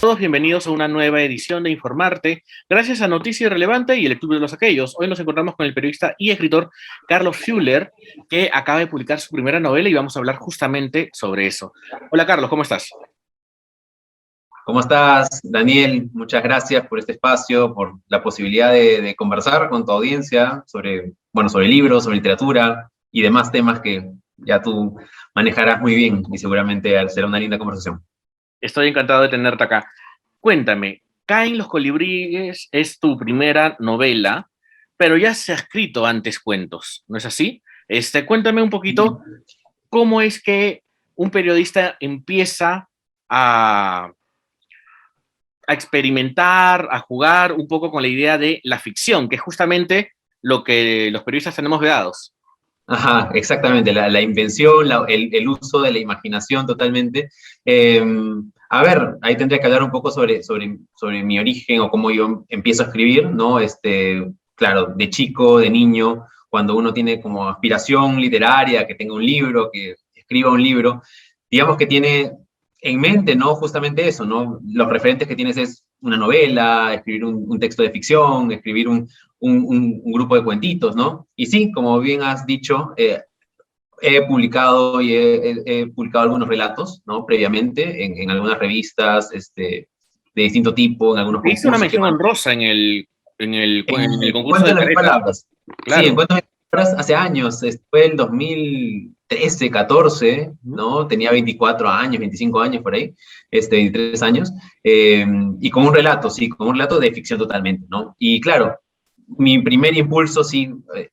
todos bienvenidos a una nueva edición de Informarte, gracias a Noticia Irrelevante y el Club de los Aquellos. Hoy nos encontramos con el periodista y escritor Carlos Fuller, que acaba de publicar su primera novela y vamos a hablar justamente sobre eso. Hola Carlos, ¿cómo estás? ¿Cómo estás, Daniel? Muchas gracias por este espacio, por la posibilidad de conversar con tu audiencia sobre libros, sobre literatura y demás temas que ya tú manejarás muy bien y seguramente será una linda conversación. Estoy encantado de tenerte acá. Cuéntame, Caen los colibríes es tu primera novela, pero ya se ha escrito antes cuentos, ¿no es así? Cuéntame un poquito cómo es que un periodista empieza a, a experimentar, a jugar un poco con la idea de la ficción, que es justamente lo que los periodistas tenemos vedados. Ajá, exactamente, la invención, el uso de la imaginación totalmente. Eh, a ver, ahí tendría que hablar un poco sobre mi origen o cómo yo empiezo a escribir, ¿no? Claro, de chico, de niño, cuando uno tiene como aspiración literaria, que tenga un libro, que escriba un libro, digamos que tiene en mente, ¿no? Justamente eso, ¿no? Los referentes que tienes es una novela, escribir un texto de ficción, escribir un grupo de cuentitos, ¿no? Y sí, como bien has dicho, he publicado he publicado algunos relatos, ¿no? Previamente en algunas revistas de distinto tipo, en algunos Te hice una concursos que mención van. honrosa en el concurso Cuento de las mil Careta. palabras. Sí, en Claro. Cuento las mil palabras hace años, fue el 2013, 14, ¿no? Tenía 24 años, 25 años por ahí, 23 años, y con un relato, sí, con un relato de ficción totalmente, ¿no? Y claro, mi primer impulso, sí,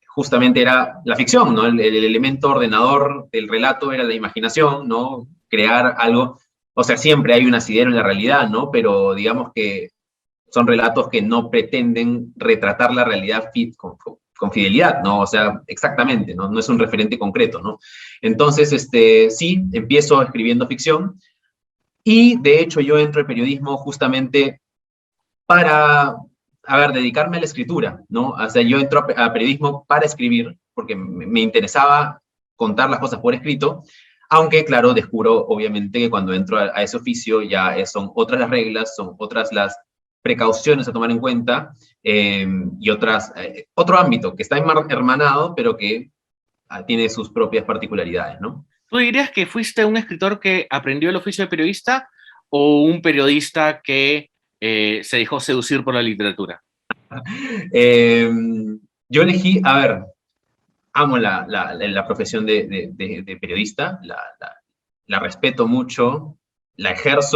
justamente era la ficción, ¿no? El elemento ordenador del relato era la imaginación, ¿no? Crear algo, o sea, siempre hay un asidero en la realidad, ¿no? Pero digamos que son relatos que no pretenden retratar la realidad con fidelidad, ¿no? O sea, exactamente, ¿no? No es un referente concreto, ¿no? Entonces, sí, empiezo escribiendo ficción y de hecho yo entro al periodismo justamente para, a ver, dedicarme a la escritura, ¿no? O sea, yo entro a periodismo para escribir, porque me interesaba contar las cosas por escrito, aunque, claro, descubro, obviamente, que cuando entro a ese oficio ya son otras las reglas, son otras las precauciones a tomar en cuenta y otro ámbito que está hermanado, pero que tiene sus propias particularidades, ¿no? ¿Tú dirías que fuiste un escritor que aprendió el oficio de periodista o un periodista que se dejó seducir por la literatura? Eh, yo elegí, a ver, amo la profesión de periodista, la respeto mucho,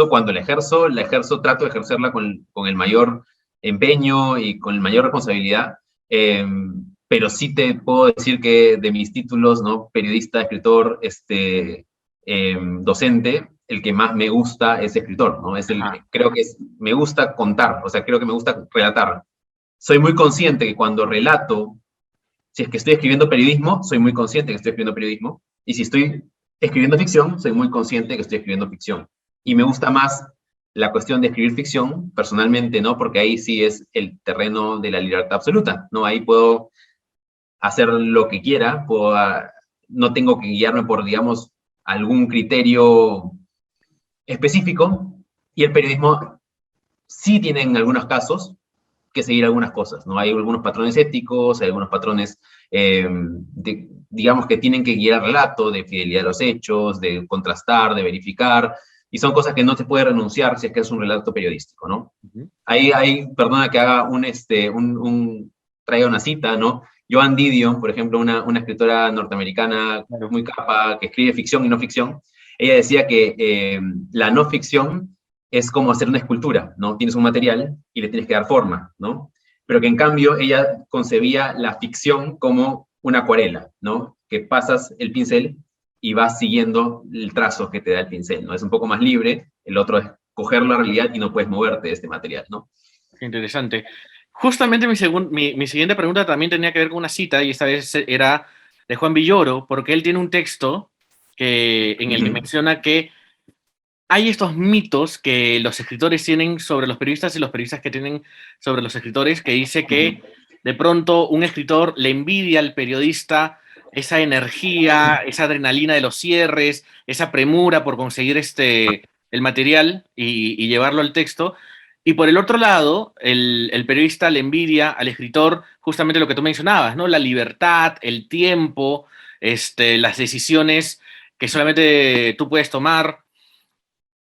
cuando la ejerzo, trato de ejercerla con el mayor empeño y con la mayor responsabilidad, eh, pero sí te puedo decir que de mis títulos, ¿no? Periodista, escritor, docente, el que más me gusta es escritor, ¿no? Ajá. Creo que me gusta contar, o sea, creo que me gusta relatar. Soy muy consciente que cuando relato, si es que estoy escribiendo periodismo, soy muy consciente que estoy escribiendo periodismo. Y si estoy escribiendo ficción, soy muy consciente que estoy escribiendo ficción. Y me gusta más la cuestión de escribir ficción, personalmente, ¿no? Porque ahí sí es el terreno de la libertad absoluta, ¿no? Ahí puedo hacer lo que quiera, no tengo que guiarme por, digamos, algún criterio específico. Y el periodismo sí tiene en algunos casos que seguir algunas cosas, ¿no? Hay algunos patrones éticos, hay algunos patrones, digamos, que tienen que guiar el relato, de fidelidad a los hechos, de contrastar, de verificar, y son cosas que no se puede renunciar si es que es un relato periodístico, ¿no? Uh-huh. Perdona que haga traiga una cita, ¿no? Joan Didion, por ejemplo, una escritora norteamericana Claro. muy capa, que escribe ficción y no ficción, ella decía que la no ficción es como hacer una escultura, ¿no? Tienes un material y le tienes que dar forma, ¿no? Pero que en cambio ella concebía la ficción como una acuarela, ¿no? Que pasas el pincel y vas siguiendo el trazo que te da el pincel, ¿no? Es un poco más libre, el otro es coger la realidad y no puedes moverte de este material, ¿no? Qué interesante. Justamente mi siguiente pregunta también tenía que ver con una cita y esta vez era de Juan Villoro, porque él tiene un texto en el que menciona que hay estos mitos que los escritores tienen sobre los periodistas y los periodistas que tienen sobre los escritores, que dice que de pronto un escritor le envidia al periodista esa energía, esa adrenalina de los cierres, esa premura por conseguir el material y llevarlo al texto. Y por el otro lado, el periodista le envidia al escritor justamente lo que tú mencionabas, ¿no? La libertad, el tiempo, las decisiones que solamente tú puedes tomar.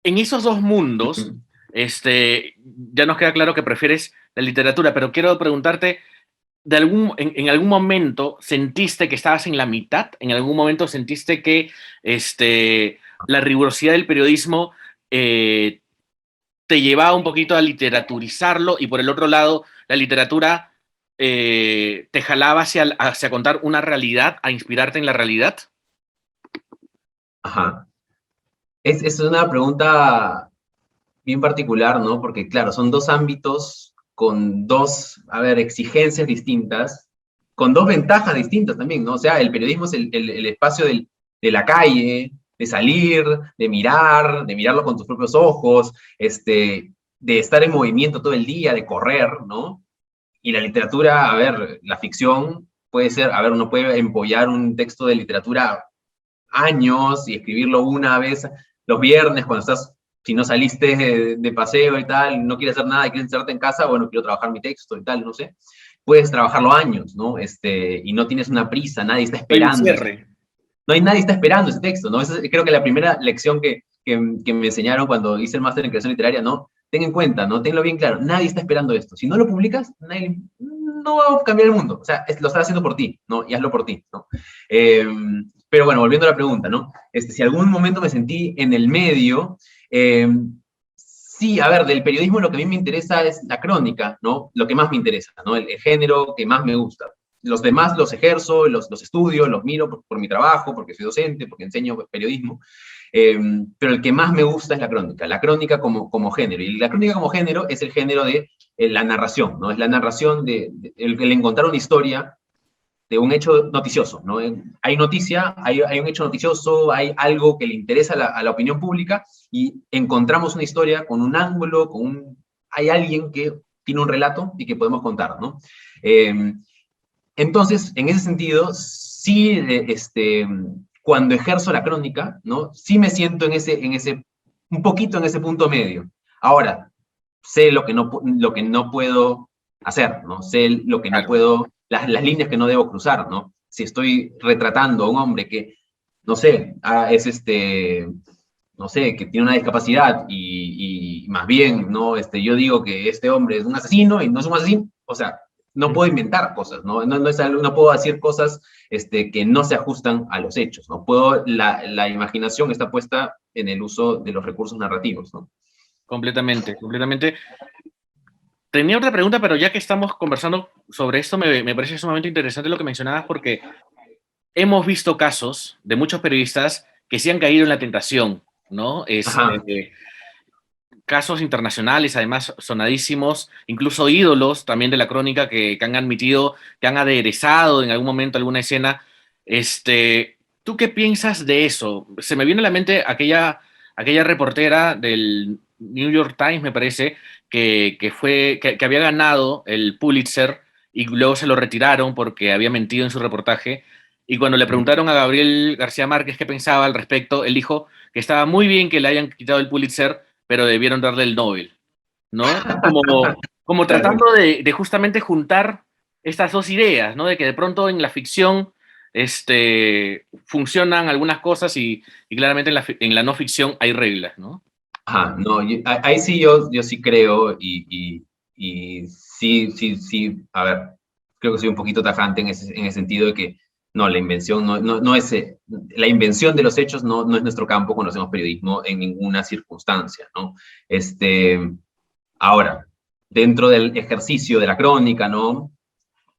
En esos dos mundos, ya nos queda claro que prefieres la literatura, pero quiero preguntarte, en algún momento sentiste que estabas en la mitad? ¿En algún momento sentiste que la rigurosidad del periodismo te llevaba un poquito a literaturizarlo y por el otro lado, la literatura te jalaba hacia contar una realidad, a inspirarte en la realidad? Ajá. Es una pregunta bien particular, ¿no? Porque, claro, son dos ámbitos con dos, a ver, exigencias distintas, con dos ventajas distintas también, ¿no? O sea, el periodismo es el espacio de la calle, de salir, de mirarlo con tus propios ojos, de estar en movimiento todo el día, de correr, ¿no? Y la literatura, a ver, la ficción puede ser, a ver, uno puede empollar un texto de literatura años y escribirlo una vez los viernes cuando estás, si no saliste de paseo y tal, no quieres hacer nada y quieres encerrarte en casa, bueno, quiero trabajar mi texto y tal, no sé. Puedes trabajarlo años, ¿no? Y no tienes una prisa, nadie está Hay un esperando. cierre. No hay nadie está esperando ese texto, ¿no? Esa es, creo que la primera lección que me enseñaron cuando hice el máster en creación literaria, ¿no? Ten en cuenta, ¿no? Tenlo bien claro, nadie está esperando esto. Si no lo publicas, nadie, no va a cambiar el mundo. O sea, lo estás haciendo por ti, ¿no? Y hazlo por ti, ¿no? Pero bueno, volviendo a la pregunta, ¿no? Si algún momento me sentí en el medio, sí, a ver, del periodismo lo que a mí me interesa es la crónica, ¿no? Lo que más me interesa, ¿no? El género que más me gusta. Los demás los ejerzo, los estudio, los miro por mi trabajo, porque soy docente, porque enseño periodismo, pero el que más me gusta es la crónica como género. Y la crónica como género es el género de la narración, ¿no? Es la narración el encontrar una historia de un hecho noticioso, ¿no? Hay noticia, hay un hecho noticioso, hay algo que le interesa a la opinión pública y encontramos una historia con un ángulo, hay alguien que tiene un relato y que podemos contar, ¿no? Entonces, en ese sentido, sí, cuando ejerzo la crónica, ¿no? Sí me siento un poquito en ese punto medio. Ahora, sé lo que no puedo hacer, ¿no? Sé lo que no Claro. puedo, las líneas que no debo cruzar, ¿no? Si estoy retratando a un hombre que, no sé, no sé, que tiene una discapacidad y más bien, ¿no? Yo digo que este hombre es un asesino y no es un asesino, o sea, no puedo inventar cosas, ¿no? No puedo decir cosas que no se ajustan a los hechos, ¿no? La imaginación está puesta en el uso de los recursos narrativos, ¿no? Completamente, completamente. Tenía otra pregunta, pero ya que estamos conversando sobre esto, me parece sumamente interesante lo que mencionabas porque hemos visto casos de muchos periodistas que sí han caído en la tentación, ¿no? Ajá. Casos internacionales, además sonadísimos, incluso ídolos también de la crónica que han admitido, que han aderezado en algún momento alguna escena. ¿Tú qué piensas de eso? Se me viene a la mente aquella reportera del New York Times, me parece, que había ganado el Pulitzer y luego se lo retiraron porque había mentido en su reportaje. Y cuando le preguntaron a Gabriel García Márquez qué pensaba al respecto, él dijo que estaba muy bien que le hayan quitado el Pulitzer, pero debieron darle el Nobel, ¿no? Como Claro. tratando de justamente juntar estas dos ideas, ¿no? De que de pronto en la ficción funcionan algunas cosas y claramente en la no ficción hay reglas, ¿no? Ajá, no, ahí sí yo sí creo y sí, a ver, creo que soy un poquito tajante en ese sentido de que no, la invención no es, la invención de los hechos no es nuestro campo cuando hacemos periodismo en ninguna circunstancia, ¿no? Ahora, dentro del ejercicio de la crónica, ¿no?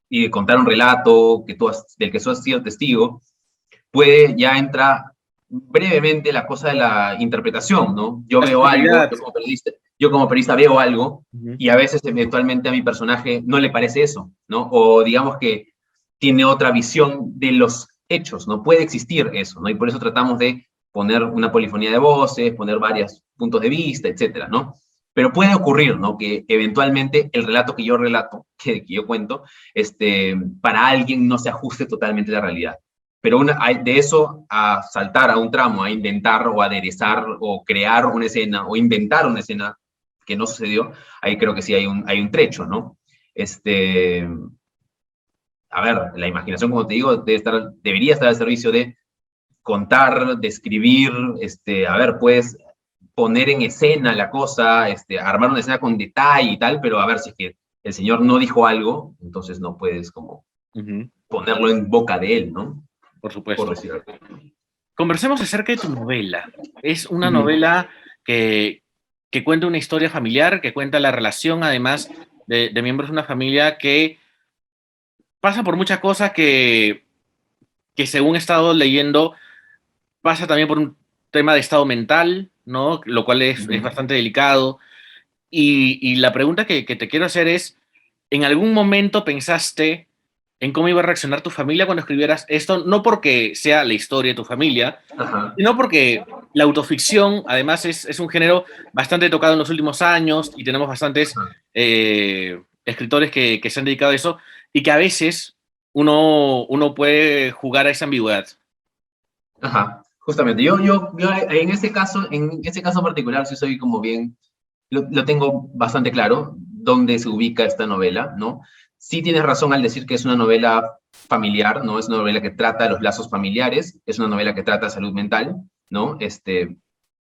Y de contar un relato del que tú has sido testigo, ya entra brevemente la cosa de la interpretación, ¿no? Yo La veo algo, subjetividad. yo como periodista veo algo, Ujú. y a veces eventualmente a mi personaje no le parece eso, ¿no? O digamos que tiene otra visión de los hechos, no puede existir eso, ¿no? Y por eso tratamos de poner una polifonía de voces, poner varios puntos de vista, etcétera, ¿no? Pero puede ocurrir, ¿no? Que eventualmente el relato que yo relato, que yo cuento, para alguien no se ajuste totalmente a la realidad. pero de eso a saltar a un tramo, a inventar o aderezar o crear una escena o inventar una escena que no sucedió, ahí creo que sí hay un trecho, ¿no? A ver, la imaginación, como te digo, debería estar al servicio de contar, de escribir, a ver, puedes poner en escena la cosa, armar una escena con detalle y tal, pero a ver, si es que el señor no dijo algo, entonces no puedes como ponerlo en boca de él, ¿no? Por Por supuesto. decir algo. Conversemos acerca de tu novela. Es una novela que cuenta una historia familiar, que cuenta la relación, además, de miembros de una familia que pasa por muchas cosas que según he estado leyendo, pasa también por un tema de estado mental, ¿no? Lo cual es bastante delicado. Y la pregunta que te quiero hacer es, ¿en algún momento pensaste en cómo iba a reaccionar tu familia cuando escribieras esto? No porque sea la historia de tu familia, Ajá. sino porque la autoficción, además, es un género bastante tocado en los últimos años y tenemos bastantes escritores que se han dedicado a eso y que a veces uno puede jugar a esa ambigüedad. Ajá, justamente. Yo en ese caso particular, sí soy como bien, lo tengo bastante claro dónde se ubica esta novela, ¿no? Sí tienes razón al decir que es una novela familiar, ¿no? Es una novela que trata los lazos familiares, es una novela que trata salud mental, ¿no?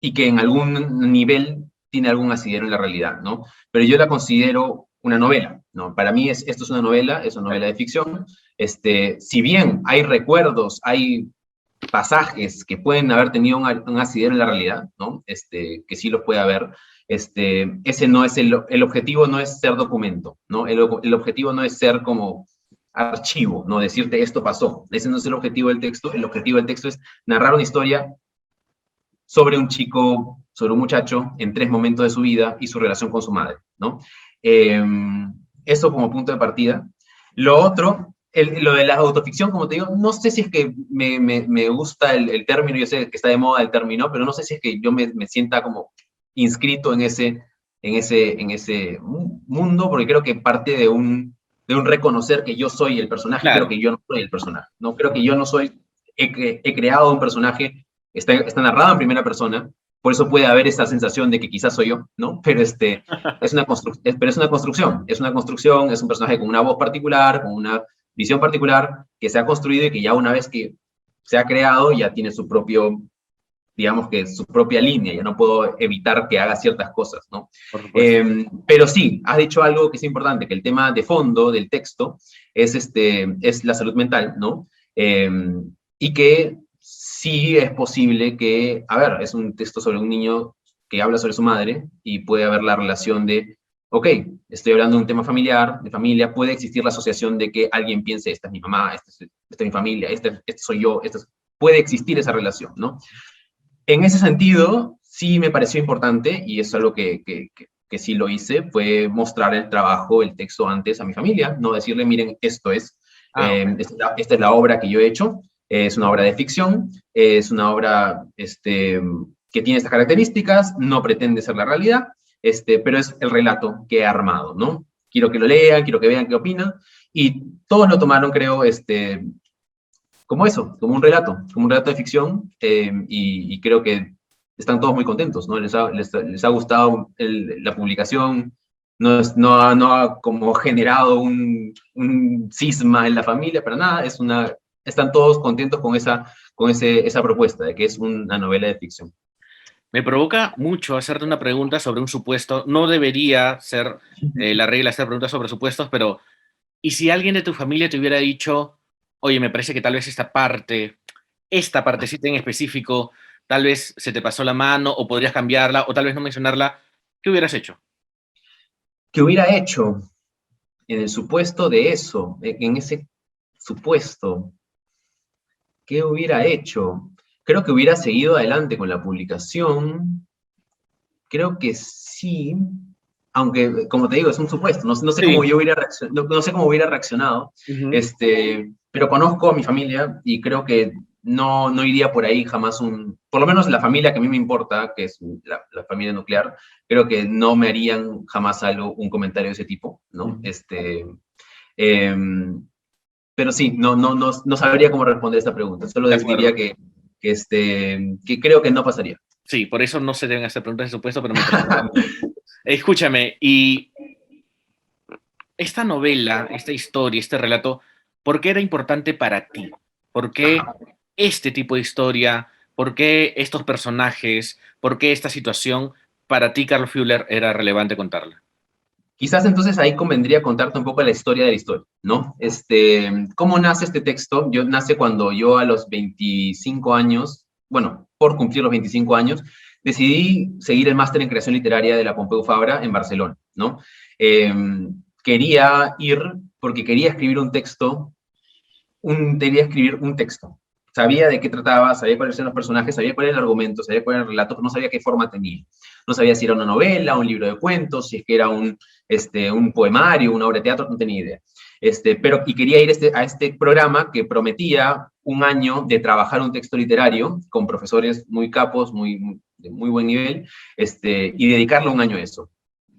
Y que en algún nivel tiene algún asidero en la realidad, ¿no? Pero yo la considero una novela, ¿no? Para mí esto es una novela de ficción. Si bien hay recuerdos, hay pasajes que pueden haber tenido un asidero en la realidad, ¿no? Que sí los puede haber. Ese no es el objetivo, no es ser documento, ¿no? El objetivo no es ser como archivo, ¿no? Decirte esto pasó. Ese no es el objetivo del texto. El objetivo del texto es narrar una historia sobre un chico, sobre un muchacho en 3 momentos de su vida y su relación con su madre, ¿no? Eh, Eso como punto de partida. Lo otro, lo de la autoficción, como te digo, no sé si es que me gusta el término, yo sé que está de moda el término, pero no sé si es que yo me sienta como inscrito en ese mundo, porque creo que parte de un reconocer que yo soy el personaje, creo Claro, que yo no soy el personaje, ¿no? Creo que yo no soy, he creado un personaje, está narrado en primera persona, por eso puede haber esa sensación de que quizás soy yo, ¿no? Pero pero es una construcción, es un personaje con una voz particular, con una visión particular, que se ha construido y que ya una vez que se ha creado, ya tiene su propio, digamos que su propia línea, ya no puedo evitar que haga ciertas cosas, ¿no? por supuesto. Pero sí, has dicho algo que es importante, que el tema de fondo del texto es la salud mental, ¿no? Y que sí es posible que, a ver, es un texto sobre un niño que habla sobre su madre y puede haber la relación de, ok, estoy hablando de un tema familiar, de familia, puede existir la asociación de que alguien piense, esta es mi mamá, esta es mi familia, este soy yo, puede existir esa relación, ¿no? En ese sentido, sí me pareció importante, y es algo que sí lo hice, fue mostrar el trabajo, el texto antes a mi familia, no decirle, miren, esto es, Ah, ok. esta es la obra que yo he hecho, es una obra de ficción, es una obra que tiene estas características, no pretende ser la realidad, pero es el relato que he armado, ¿no? Quiero que lo lean, quiero que vean qué opinan, y todos lo tomaron, creo, como eso, como un relato de ficción, y creo que están todos muy contentos, ¿no? Les ha gustado la publicación, no ha como generado un cisma en la familia, para nada, están todos contentos con esa propuesta de que es una novela de ficción. Me provoca mucho hacerte una pregunta sobre un supuesto. No debería ser la regla hacer preguntas sobre supuestos, pero ¿y si alguien de tu familia te hubiera dicho, oye, me parece que tal vez esta partecita en específico, tal vez se te pasó la mano o podrías cambiarla o tal vez no mencionarla, ¿qué hubieras hecho? ¿Qué hubiera hecho en el supuesto de eso, en ese supuesto? ¿Qué hubiera hecho? Creo que hubiera seguido adelante con la publicación. Creo que sí, aunque, como te digo, es un supuesto. No sé cómo Sí. yo hubiera reaccionado, no sé cómo hubiera reaccionado, Ujú. pero conozco a mi familia y creo que no iría por ahí jamás por lo menos la familia que a mí me importa, que es la familia nuclear, creo que no me harían jamás un comentario de ese tipo, ¿no? Ujú. Em, pero sí, no sabría cómo responder esta pregunta. Solo De acuerdo. diría que creo que no pasaría. Sí, por eso no se deben hacer preguntas de supuesto, pero me escúchame, y esta novela, esta historia, este relato, ¿por qué era importante para ti? ¿Por qué este tipo de historia? ¿Por qué estos personajes? ¿Por qué esta situación para ti, Carlos Fuller, era relevante contarla? Quizás entonces ahí convendría contarte un poco la historia de la historia, ¿no? ¿Cómo nace este texto? Nace cuando yo a los 25 años, bueno, por cumplir los 25 años, decidí seguir el máster en creación literaria de la Pompeu Fabra en Barcelona, ¿no? Eh, Quería ir porque quería escribir un texto, quería escribir un texto. Sabía de qué trataba, sabía cuáles eran los personajes, sabía cuál era el argumento, sabía cuál era el relato, pero no sabía qué forma tenía. No sabía si era una novela, un libro de cuentos, si es que era un poemario, una obra de teatro, no tenía idea. Y quería ir a este programa que prometía un año de trabajar un texto literario con profesores muy capos, de muy buen nivel, y dedicarle un año a eso.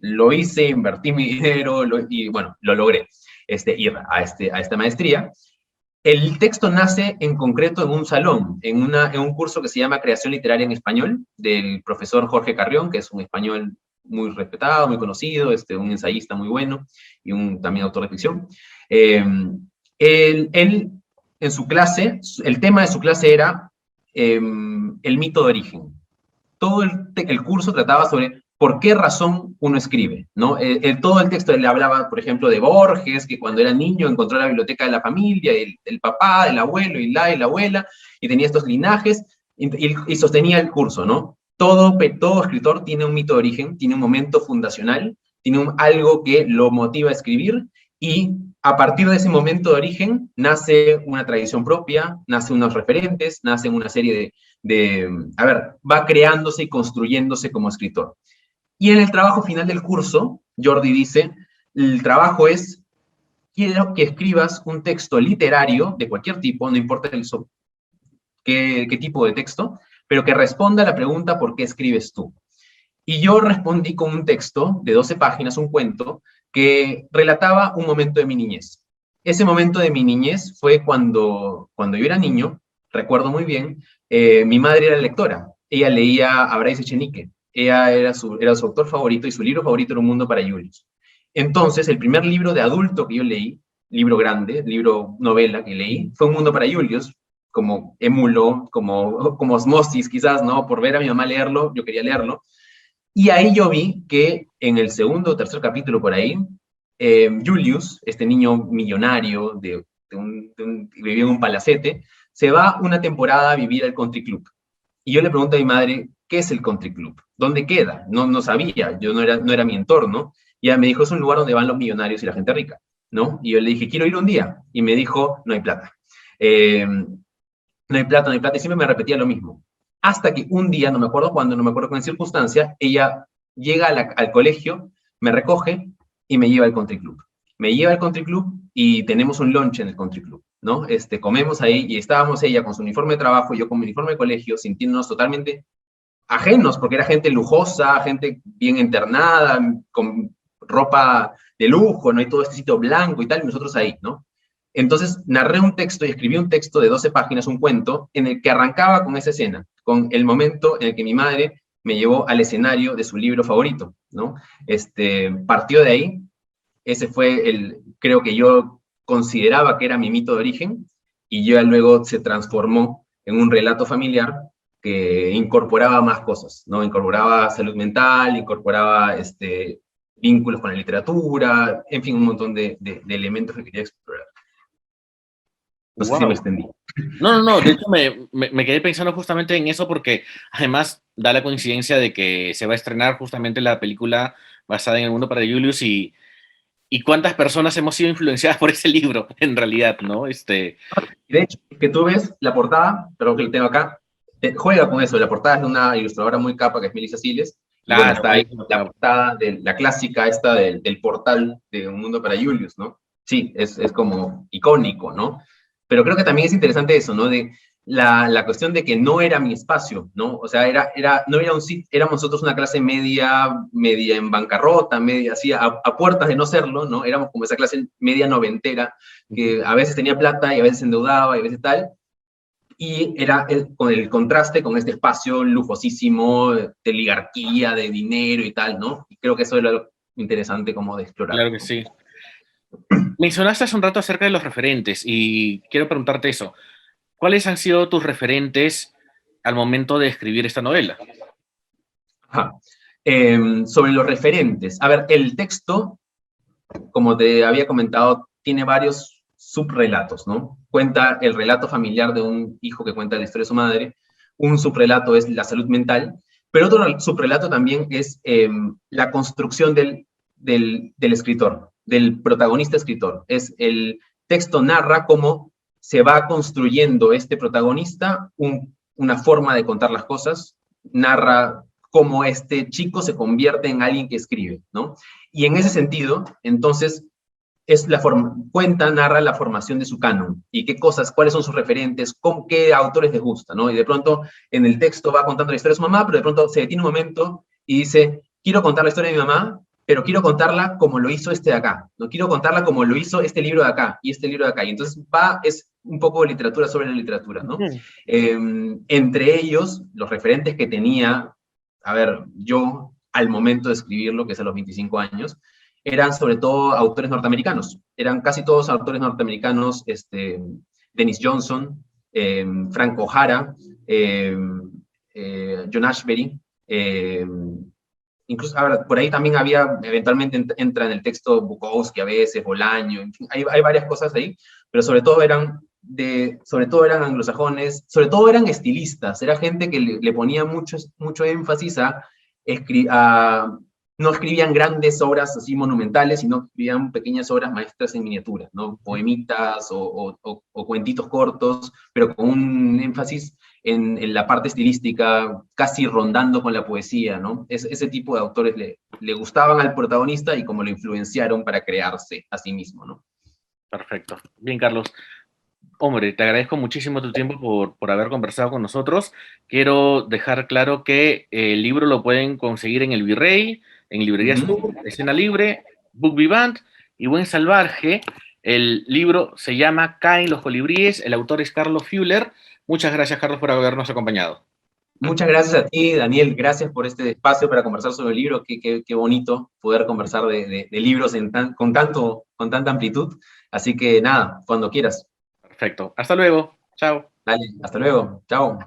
Lo hice, invertí mi dinero y bueno, lo logré, ir a esta maestría. El texto nace en concreto en un salón, en un curso que se llama Creación Literaria en Español, del profesor Jorge Carrión, que es un español muy respetado, muy conocido, un ensayista muy bueno y también autor de ficción. Eh, él, en su clase, el tema de su clase era el mito de origen. Todo el curso trataba sobre por qué razón uno escribe, ¿no? Todo el texto le hablaba, por ejemplo, de Borges, que cuando era niño encontró la biblioteca de la familia, el papá, el abuelo y la abuela, y tenía estos linajes, y sostenía el curso, ¿no? Todo escritor tiene un mito de origen, tiene un momento fundacional, tiene algo que lo motiva a escribir, y a partir de ese momento de origen nace una tradición propia, nace unos referentes, nacen una serie va creándose y construyéndose como escritor. Y en el trabajo final del curso, Jordi dice, el trabajo es, quiero que escribas un texto literario de cualquier tipo, no importa qué tipo de texto, pero que responda a la pregunta ¿por qué escribes tú? Y yo respondí con un texto de 12 páginas, un cuento, que relataba un momento de mi niñez. Ese momento de mi niñez fue cuando yo era niño, recuerdo muy bien, mi madre era lectora. Ella leía a Bryce Echenique. Ella era su autor favorito y su libro favorito era Un Mundo para Julius. Entonces, el primer libro de adulto que yo leí, libro grande, libro novela que leí, fue Un Mundo para Julius, como émulo, como osmosis quizás, ¿no? Por ver a mi mamá leerlo, yo quería leerlo. Y ahí yo vi que en el segundo o tercer capítulo por ahí, Julius, este niño millonario vivía en un palacete, se va una temporada a vivir al country club. Y yo le pregunto a mi madre, ¿qué es el country club? ¿Dónde queda? No sabía, yo no era mi entorno. Y ella me dijo, es un lugar donde van los millonarios y la gente rica, ¿no? Y yo le dije, quiero ir un día. Y me dijo, no hay plata. No hay plata, no hay plata. Y siempre me repetía lo mismo. Hasta que un día, no me acuerdo cuándo, no me acuerdo con qué circunstancia, ella llega al colegio, me recoge y me lleva al country club. Me lleva al country club y tenemos un lunch en el country club, ¿no? Comemos ahí y estábamos ella con su uniforme de trabajo y yo con mi uniforme de colegio, sintiéndonos totalmente ajenos, porque era gente lujosa, gente bien internada, con ropa de lujo, ¿no? Y todo este sitio blanco y tal, y nosotros ahí, ¿no? Entonces narré un texto y escribí un texto de 12 páginas, un cuento, en el que arrancaba con esa escena, con el momento en el que mi madre me llevó al escenario de su libro favorito, ¿no? Partió de ahí, ese fue creo que yo consideraba que era mi mito de origen, y ya luego se transformó en un relato familiar que incorporaba más cosas, ¿no? Incorporaba salud mental, incorporaba vínculos con la literatura, en fin, un montón de elementos que quería explorar. No sé si me Wow. extendí. No, de hecho me quedé pensando justamente en eso porque además da la coincidencia de que se va a estrenar justamente la película basada en El Mundo para Julius y cuántas personas hemos sido influenciadas por ese libro, en realidad, ¿no? De hecho, que tú ves la portada, pero que lo tengo acá, juega con eso. La portada es de una ilustradora muy capa que es Melissa Siles, y bueno, Claro, está ahí buenísimo. la portada de la clásica esta del portal de Un Mundo para Julius, ¿no? Sí, es como icónico, ¿no? Pero creo que también es interesante eso, ¿no? la cuestión de que no era mi espacio, ¿no? O sea, no era un sitio, éramos nosotros una clase media en bancarrota, media así, a puertas de no serlo, ¿no? Éramos como esa clase media noventera, que a veces tenía plata y a veces se endeudaba y a veces tal, y era con el contraste con este espacio lujosísimo de oligarquía, de dinero y tal, ¿no? Y creo que eso era lo interesante como de explorar, Claro que ¿no? sí. Mencionaste hace un rato acerca de los referentes y quiero preguntarte eso. ¿Cuáles han sido tus referentes al momento de escribir esta novela? Ajá. Sobre los referentes. A ver, el texto, como te había comentado, tiene varios subrelatos, ¿no? Cuenta el relato familiar de un hijo que cuenta la historia de su madre, un subrelato es la salud mental, pero otro subrelato también es la construcción del escritor, del protagonista escritor. Es el texto narra cómo se va construyendo este protagonista, una forma de contar las cosas, narra cómo este chico se convierte en alguien que escribe, ¿no? Y en ese sentido, entonces, cuenta, narra la formación de su canon y qué cosas, cuáles son sus referentes, qué autores les gusta, ¿no? Y de pronto en el texto va contando la historia de su mamá, pero de pronto se detiene un momento y dice, quiero contar la historia de mi mamá, pero quiero contarla como lo hizo este de acá, no quiero contarla como lo hizo este libro de acá y este libro de acá. Y entonces es un poco de literatura sobre la literatura, ¿no? Entre ellos, los referentes que tenía, a ver, yo al momento de escribirlo, que es a los 25 años, eran sobre todo autores norteamericanos. Eran casi todos autores norteamericanos, Dennis Johnson, Frank O'Hara, John Ashbery, incluso ahora, por ahí también había, eventualmente entra en el texto Bukowski a veces, Bolaño, en fin, hay varias cosas ahí, pero sobre todo eran anglosajones, sobre todo eran estilistas, era gente que le ponía mucho énfasis a no escribían grandes obras así monumentales, sino que escribían pequeñas obras maestras en miniatura, ¿no? Poemitas o cuentitos cortos, pero con un énfasis en la parte estilística, casi rondando con la poesía, ¿no? Ese tipo de autores le gustaban al protagonista y como lo influenciaron para crearse a sí mismo, ¿no? Perfecto. Bien, Carlos. Hombre, te agradezco muchísimo tu tiempo por haber conversado con nosotros. Quiero dejar claro que el libro lo pueden conseguir en el Virrey, en Librería Sur, Escena Libre, Book Vivant y Buen Salvaje. El libro se llama Caen los colibríes, el autor es Carlos Fuller. Muchas gracias, Carlos, por habernos acompañado. Muchas gracias a ti, Daniel. Gracias por este espacio para conversar sobre el libro. Qué bonito poder conversar de libros con tanta amplitud. Así que nada, cuando quieras. Perfecto. Hasta luego. Chao. Dale, hasta luego. Chao.